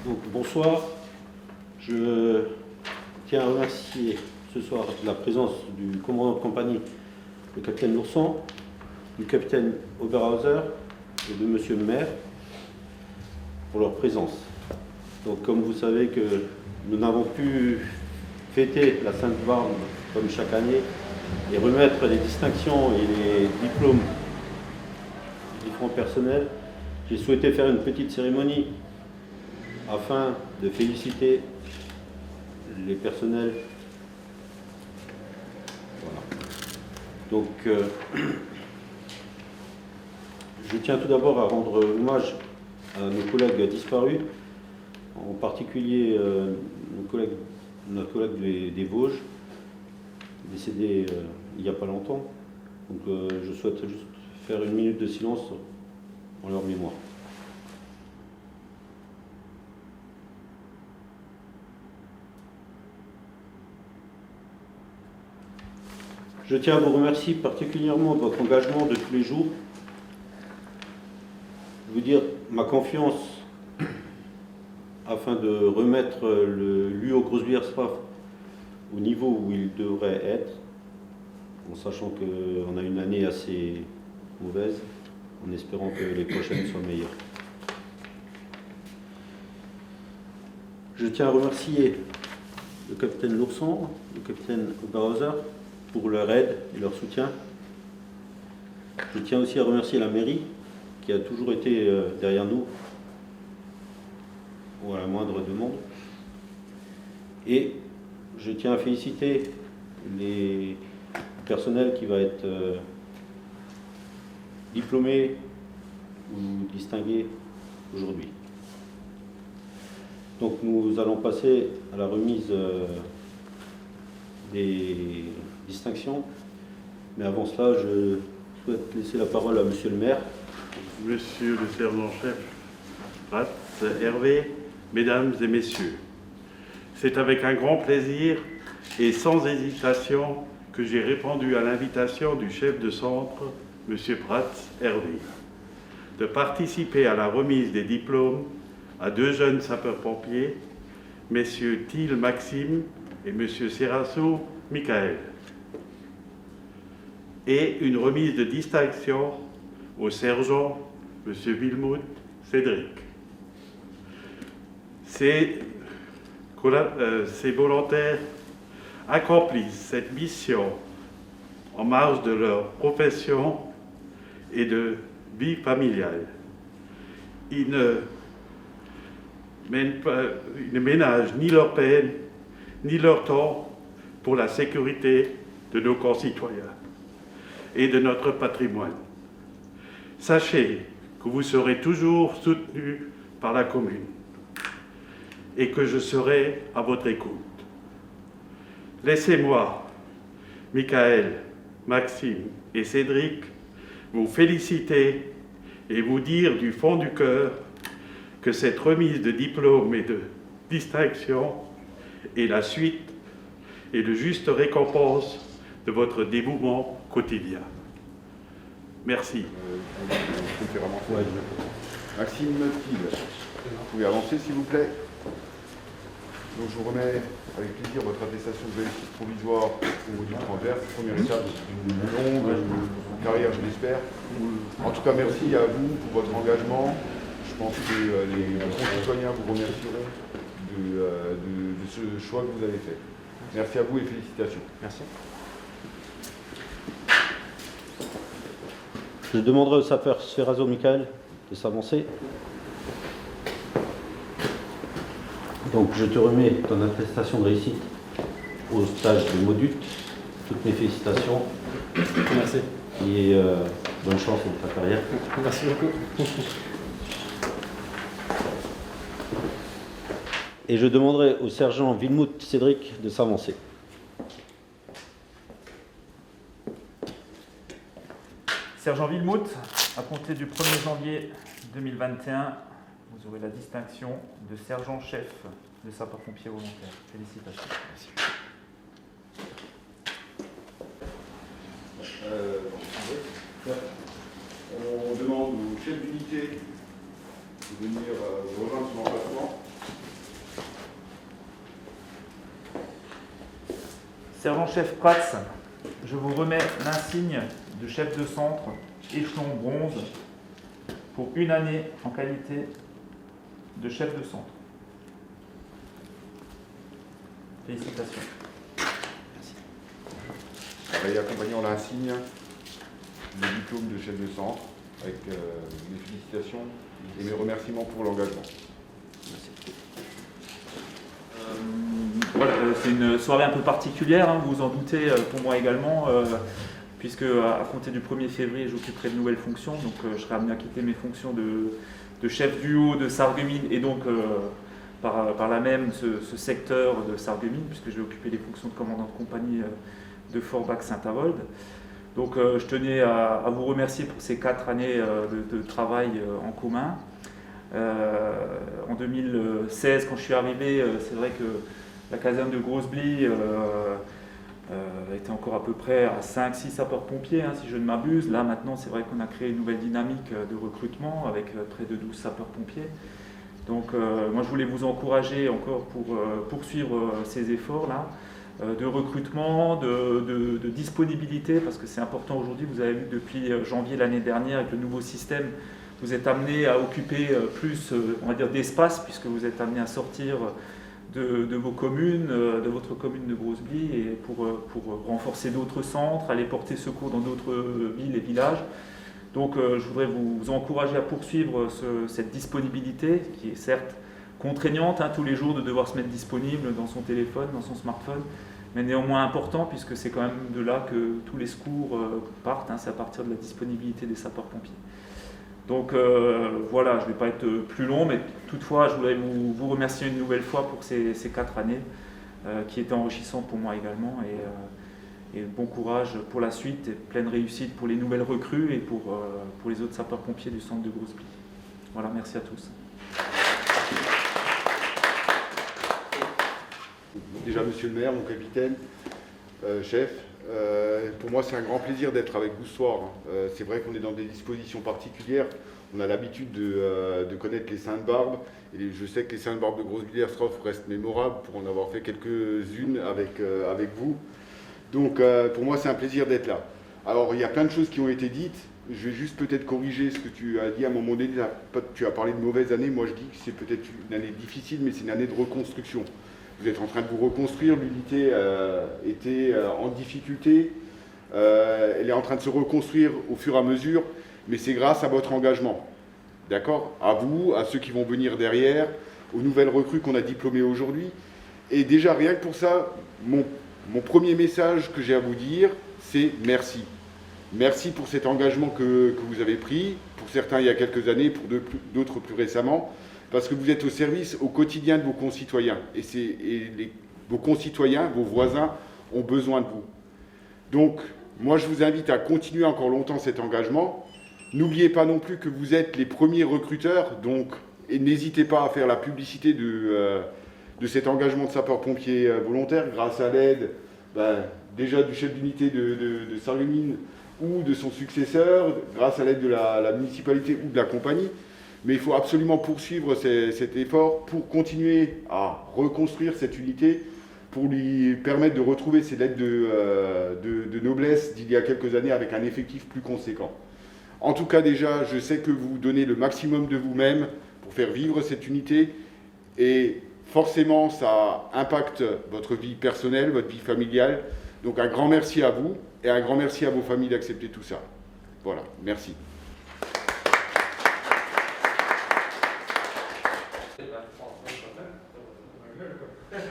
Donc, bonsoir. Je tiens à remercier ce soir la présence du commandant de compagnie, le capitaine Lourson, du capitaine Oberhauser et de monsieur le maire pour leur présence. Donc, comme vous savez que nous n'avons pu fêter la Sainte-Barbe comme chaque année et remettre les distinctions et les diplômes des différents personnels, j'ai souhaité faire une petite cérémonie afin de féliciter les personnels. Voilà. Donc, je tiens tout d'abord à rendre hommage à nos collègues disparus, en particulier notre collègue des Vosges, décédé il n'y a pas longtemps. Donc, je souhaite juste faire une minute de silence en leur mémoire. Je tiens à vous remercier particulièrement de votre engagement de tous les jours. Je veux dire ma confiance afin de remettre l'UO Großbiersdorf au niveau où il devrait être, en sachant qu'on a une année assez mauvaise, en espérant que les prochaines soient meilleures. Je tiens à remercier le capitaine Lourson, le capitaine Oberhauser, pour leur aide et leur soutien. Je tiens aussi à remercier la mairie qui a toujours été derrière nous ou à la moindre demande. Et je tiens à féliciter les personnels qui va être diplômé ou distingué aujourd'hui. Donc nous allons passer à la remise des distinctions. Mais avant cela, je souhaite laisser la parole à monsieur le maire. Monsieur le sergent-chef Ratz Hervé, mesdames et messieurs, c'est avec un grand plaisir et sans hésitation que j'ai répondu à l'invitation du chef de centre, monsieur Pratz Hervé, de participer à la remise des diplômes à deux jeunes sapeurs-pompiers, messieurs Thiel Maxime et monsieur Serrasso Michael, et une remise de distinction au sergent monsieur Wilmuth Cédric. Ces volontaires accomplissent cette mission en marge de leur profession et de vie familiale. Ils ne ménagent ni leur peine ni leur temps pour la sécurité de nos concitoyens et de notre patrimoine. Sachez que vous serez toujours soutenus par la commune et que je serai à votre écoute. Laissez-moi, Michael, Maxime et Cédric, vous féliciter et vous dire du fond du cœur que cette remise de diplôme et de distinction est la suite et de juste récompense de votre dévouement quotidien. Merci. Maxime Thiel, vous pouvez avancer s'il vous plaît. Donc je vous remets avec plaisir votre attestation de réussite provisoire au module transverse, première étape d'une longue carrière, je l'espère. En tout cas, merci à vous pour votre engagement. Je pense que les concitoyens vous remercieront de ce choix que vous avez fait. Merci à vous et félicitations. Merci. Je demanderai au sapeur Serrasso Michael de s'avancer. Donc je te remets ton attestation de réussite au stage de Modut. Toutes mes félicitations. Merci. Et bonne chance dans ta carrière. Merci beaucoup. Et je demanderai au sergent Wilmuth Cédric de s'avancer. Sergent Wilmuth, à compter du 1er janvier 2021, vous aurez la distinction de sergent-chef de sapeurs-pompiers volontaires. Félicitations. Merci. On demande au chef d'unité de venir rejoindre son emplacement. Sergent-chef Prats, je vous remets l'insigne de chef de centre, échelon bronze, pour une année en qualité de chef de centre. Félicitations. Et accompagnant l'insigne, le diplôme de chef de centre, avec mes félicitations et mes remerciements pour l'engagement. Voilà, c'est une soirée un peu particulière, hein, vous vous en doutez, pour moi également, puisque à compter du 1er février, j'occuperai de nouvelles fonctions, donc je serai amené à quitter mes fonctions de chef du haut de Sarreguemines et donc par là même ce secteur de Sarreguemines, puisque je vais occuper les fonctions de commandant de compagnie de Forbach-Saint-Avold. Donc je tenais à vous remercier pour ces 4 années de travail en commun. En 2016, quand je suis arrivé, c'est vrai que la caserne de Grosse-Blie était encore à peu près à 5-6 sapeurs-pompiers, hein, si je ne m'abuse. Là, maintenant, c'est vrai qu'on a créé une nouvelle dynamique de recrutement avec près de 12 sapeurs-pompiers. Donc, moi, je voulais vous encourager encore pour poursuivre ces efforts-là de recrutement, de disponibilité, parce que c'est important aujourd'hui. Vous avez vu depuis janvier l'année dernière, avec le nouveau système, vous êtes amené à occuper plus, on va dire, d'espace, puisque vous êtes amené à sortir de vos communes, de votre commune de Grosse-Blie, et pour renforcer d'autres centres, aller porter secours dans d'autres villes et villages. Donc je voudrais vous encourager à poursuivre cette disponibilité, qui est certes contraignante, hein, tous les jours de devoir se mettre disponible dans son téléphone, dans son smartphone, mais néanmoins important, puisque c'est quand même de là que tous les secours partent, hein, c'est à partir de la disponibilité des sapeurs-pompiers. Donc voilà, je ne vais pas être plus long, mais toutefois, je voulais vous remercier une nouvelle fois pour ces 4 années qui étaient enrichissantes pour moi également. Et bon courage pour la suite et pleine réussite pour les nouvelles recrues et pour les autres sapeurs-pompiers du centre de Grosse-Blie. Voilà, merci à tous. Déjà, monsieur le maire, mon capitaine, chef, pour moi, c'est un grand plaisir d'être avec vous ce soir. C'est vrai qu'on est dans des dispositions particulières. On a l'habitude de connaître les Saintes-Barbes. Et je sais que les Saintes-Barbes de Grosse-Blie-Herstroff restent mémorables pour en avoir fait quelques-unes avec vous. Donc, pour moi, c'est un plaisir d'être là. Alors, il y a plein de choses qui ont été dites. Je vais juste peut-être corriger ce que tu as dit à un moment donné. Tu as parlé de mauvaise année. Moi, je dis que c'est peut-être une année difficile, mais c'est une année de reconstruction. Vous êtes en train de vous reconstruire, l'unité était en difficulté, elle est en train de se reconstruire au fur et à mesure, mais c'est grâce à votre engagement. D'accord ? À vous, à ceux qui vont venir derrière, aux nouvelles recrues qu'on a diplômées aujourd'hui. Et déjà, rien que pour ça, mon premier message que j'ai à vous dire, c'est merci. Merci pour cet engagement que vous avez pris, pour certains il y a quelques années, pour d'autres plus récemment. Parce que vous êtes au service au quotidien de vos concitoyens. Vos concitoyens, vos voisins ont besoin de vous. Donc, moi, je vous invite à continuer encore longtemps cet engagement. N'oubliez pas non plus que vous êtes les premiers recruteurs, donc, et n'hésitez pas à faire la publicité de cet engagement de sapeurs-pompiers volontaires grâce à l'aide déjà du chef d'unité de Sarreguemines ou de son successeur, grâce à l'aide de la municipalité ou de la compagnie. Mais il faut absolument poursuivre cet effort pour continuer à reconstruire cette unité, pour lui permettre de retrouver ses lettres de noblesse d'il y a quelques années avec un effectif plus conséquent. En tout cas, déjà, je sais que vous donnez le maximum de vous-même pour faire vivre cette unité et forcément, ça impacte votre vie personnelle, votre vie familiale. Donc un grand merci à vous et un grand merci à vos familles d'accepter tout ça. Voilà, merci. Merci.